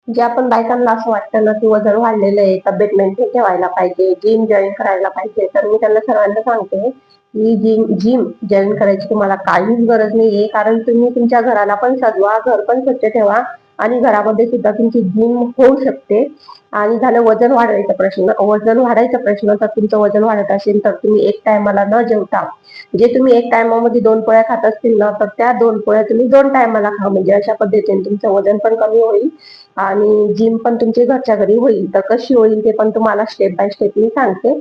जे आपण बायकांना असं वाटतं ना, की वजन वाढलेलं आहे, तब्येत मेंटेन ठेवायला पाहिजे, जिम जॉईन करायला पाहिजे, तर मी त्यांना सर्वांना सांगते, की जिम जिम जॉईन करायची तुम्हाला काहीच गरज नाहीये. कारण तुम्ही तुमच्या घराला पण सजवा, घर पण स्वच्छ ठेवा आणि घरामध्ये सुद्धा तुमची जिम होऊ शकते. आणि झालं वजन वाढायचा प्रश्न, तर तुमचं वजन वाढत असेल तर तुम्ही एक टायमाला न जेवता, जे तुम्ही एक टायमामध्ये 2 पोळ्या खात असतील ना, तर त्या 2 पोळ्या तुम्ही 2 टायमाला खा. म्हणजे अशा पद्धतीने तुमचं वजन पण कमी होईल आणि जिम पण तुमची घरच्या घरी होईल. तर कशी होईल ते पण तुम्हाला स्टेप बाय स्टेप मी सांगते.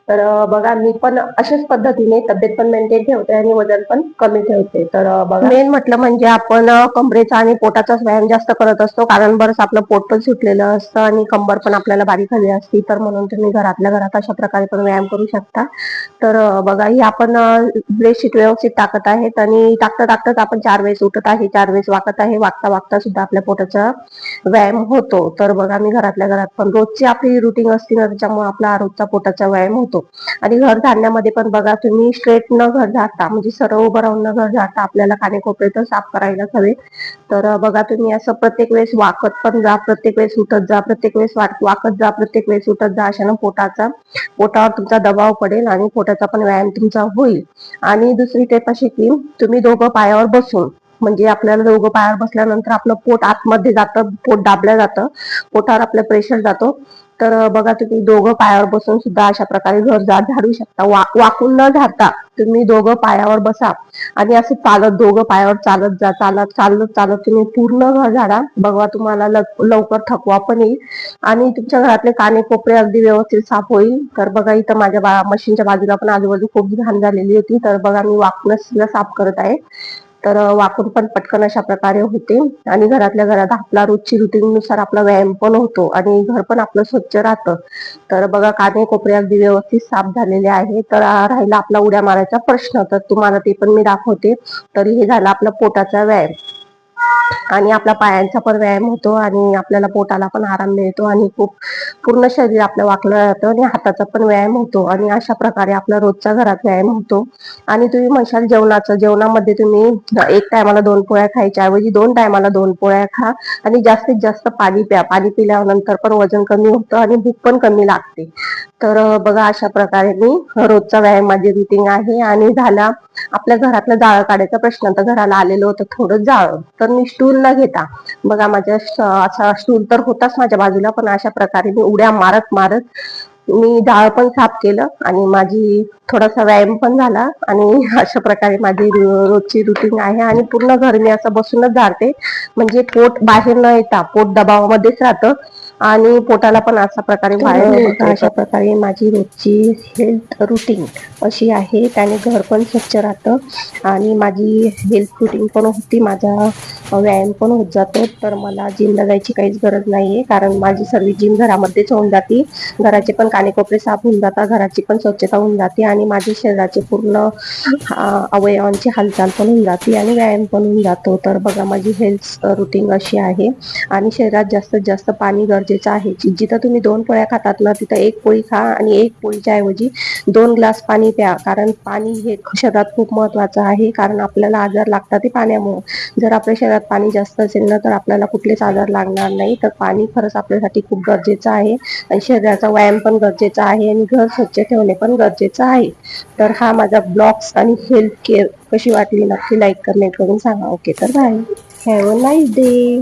तर बघा, मी पण अशाच पद्धतीने तब्येत पण मेंटेन ठेवते आणि वजन पण कमी ठेवते. तर बघा, मेन म्हटलं म्हणजे आपण कमरेचा आणि पोटाचाच व्यायाम जास्त करत असतो. कारण बरंच आपलं पोट पण सुटलेलं असतं आणि कंबर पण आपल्याला बारीक हवी असते. तर म्हणून तुम्ही घरातल्या घरात अशा प्रकारे पण व्यायाम करू शकता. तर बघा, ही आपण बेडशीट व्यवस्थित टाकत आहेत आणि टाकता टाकताच आपण 4 वेळेस उठत आहे, 4 वेळेस वाकत आहे. वागता वागता सुद्धा आपल्या पोटाचा व्यायाम होतो. तर बघा, मी घरातल्या घरात पण रोजची आपली रुटीन असते ना, त्याच्यामुळे आपला रोजचा पोटाचा व्यायाम होतो. आणि घर झाडण्यामध्ये पण बघा, तुम्ही स्ट्रेट न घर झाडता, म्हणजे सरळ उभं राहून न घर झाडता आपल्याला कानेकोपरे तर साफ करायलाच हवे. तर बघा, तुम्ही असं प्रत्येक वेळेस वाकत पण जा, प्रत्येक वेळेस उठत जा, प्रत्येक वेळेस वाकत जा, प्रत्येक वेळेस उठत जा. अशानं पोटावर तुमचा दबाव पडेल आणि पोटाचा पण व्यायाम तुमचा होईल. आणि दुसरी टिप अशी की तुम्ही दोघं पायावर बसून, म्हणजे आपल्याला दोघं पायावर बसल्यानंतर आपलं पोट आतमध्ये जातं, पोट दाबलं जातं, पोटावर आपलं प्रेशर जातो. तर बघा, तुम्ही दोघं पायावर बसून सुद्धा अशा प्रकारे घर झाडू शकता. वाकून न झाडता तुम्ही दोघं पायावर बसा आणि असं चालत दोघं पायावर चालत जा. चालत चालत तुम्ही पूर्ण घर झाडा. बघा, तुम्हाला लवकर थकवा पण येईल आणि तुमच्या घरातले कानेकोपरे अगदी व्यवस्थित साफ होईल. तर बघा, इथं माझ्या मशीनच्या बाजूला पण आजूबाजू खूप घाण झालेली होती. तर बघा, मी वाकूनच तिला साफ करत आहे. तर वाकून पण पटकन अशा प्रकारे होते आणि घरातल्या घरात आपला रोजची रुटीन नुसार आपला व्यायाम पण होतो आणि घर पण आपलं स्वच्छ राहतं. तर बघा, कानेकोपरे अगदी व्यवस्थित साफ झालेले आहे. तर राहिला आपला उड्या मारायचा प्रश्न, तर तुम्हाला ते पण मी दाखवते. तरी हे झालं आपला पोटाचा व्यायाम आणि आपला पायांचा पण व्यायाम होतो आणि आपल्याला पोटाला पण आराम मिळतो आणि खूप पूर्ण शरीर आपलं वाकलं जातं आणि हाताचा पण व्यायाम होतो आणि अशा प्रकारे आपला रोजच्या घरात व्यायाम होतो. आणि तुम्ही म्हणशाल जेवणामध्ये तुम्ही एक टायमाला 2 पोळ्या खायच्या ऐवजी 2 टायमाला 2 पोळ्या खा आणि जास्तीत जास्त पाणी प्या. पाणी पिल्यानंतर पण वजन कमी होतं आणि भूक पण कमी लागते. तर बघा, अशा प्रकारे मी रोजचा व्यायाम माझी रुटीन आहे. आणि झाला आपल्या घरातलं जाळं काढायचा प्रश्न, तर घराला आलेलं होतं थोडं जाळं, तर मी स्टूल न घेता, बघा माझ्या असा स्टूल तर होताच माझ्या बाजूला, पण अशा प्रकारे मी उड्या मारत मारत मी जाळ पण साफ केलं आणि माझी थोडासा व्यायाम पण झाला. आणि अशा प्रकारे माझी रोजची रुटीन आहे आणि पूर्ण घर मी असं बसूनच झाडते. म्हणजे पोट बाहेर न येता पोट दबावामध्येच राहतं आणि पोटाला पण अशा प्रकारे व्यायाम होतो. अशा प्रकारे माझी रोजची हेल्थ रुटीन अशी आहे. त्याने घर पण स्वच्छ राहतं आणि माझी हेल्थ रुटीन पण होती, माझा व्यायाम पण होत जातो. तर मला जिमला जायची काहीच गरज नाहीये, कारण माझी सर्व जिम घरामध्येच होऊन जाते. घराचे पण कानेकोपरे साफ होऊन जातात, घराची पण स्वच्छता होऊन जाते आणि माझी शरीराचे पूर्ण अवयवांची हालचाल पण होऊन जाते आणि व्यायाम पण होऊन जातो. तर बघा, माझी हेल्थ रुटीन अशी आहे. आणि शरीरात जास्तीत जास्त पाणी गरजेचं आहे. जिथं तुम्ही 2 पोळ्या खातात ना, तिथं 1 पोळी खा आणि 1 पोळीच्या ऐवजी 2 ग्लास पाणी प्या. कारण पाणी हे शरीरात खूप महत्वाचं आहे, कारण आपल्याला आजार लागतात ते पाण्यामुळे. जर आपल्या शरीरात पाणी जास्त असेल ना, तर आपल्याला कुठलेच आजार लागणार नाही. तर पाणी खरंच आपल्यासाठी खूप गरजेचं आहे आणि शरीराचा व्यायाम पण गरजेचा आहे आणि घर स्वच्छ ठेवणे पण गरजेचं आहे. तर हा माझा ब्लॉग्स आणि हेल्थ केअर कशी वाटली नक्की लाईक कमेंट करून सांगा. ओके, तर bye, have a nice day.